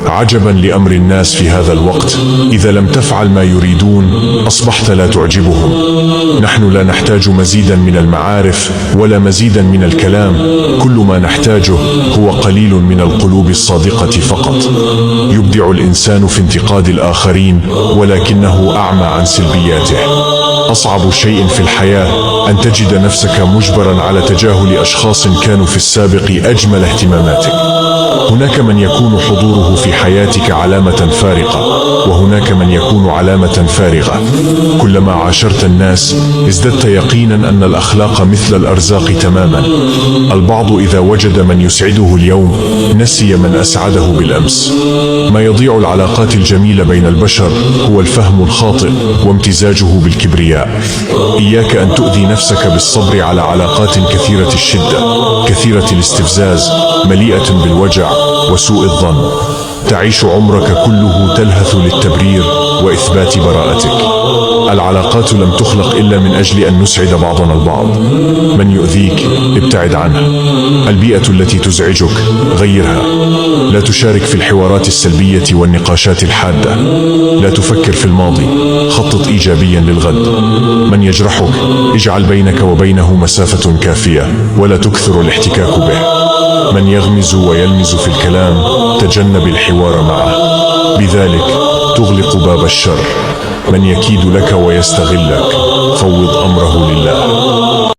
عجبا لأمر الناس في هذا الوقت، إذا لم تفعل ما يريدون أصبحت لا تعجبهم. نحن لا نحتاج مزيدا من المعارف ولا مزيدا من الكلام، كل ما نحتاجه هو قليل من القلوب الصادقة فقط. يبدع الإنسان في انتقاد الآخرين ولكنه أعمى عن سلبياته. أصعب شيء في الحياة أن تجد نفسك مجبرا على تجاهل أشخاص كانوا في السابق أجمل اهتماماتك. هناك من يكون حضوره في حياتك علامة فارقة، وهناك من يكون علامة فارغة. كلما عاشرت الناس ازددت يقينا أن الأخلاق مثل الأرزاق تماما. البعض إذا وجد من يسعده اليوم نسي من أسعده بالأمس. ما يضيع العلاقات الجميلة بين البشر هو الفهم الخاطئ وامتزاجه بالكبرياء. إياك أن تؤذي نفسك بالصبر على علاقات كثيرة الشدة، كثيرة الاستفزاز، مليئة بالوجع وسوء الظن. تعيش عمرك كله تلهث للتبرير وإثبات براءتك. العلاقات لم تخلق إلا من أجل أن نسعد بعضنا البعض. من يؤذيك ابتعد عنه. البيئة التي تزعجك غيرها. لا تشارك في الحوارات السلبية والنقاشات الحادة. لا تفكر في الماضي، خطط إيجابيا للغد. من يجرحك اجعل بينك وبينه مسافة كافية ولا تكثر الاحتكاك به. من يغمز ويلمز في الكلام تجنب الحوار معه، بذلك تغلق باب الشر. من يكيد لك ويستغلك فوض أمره لله.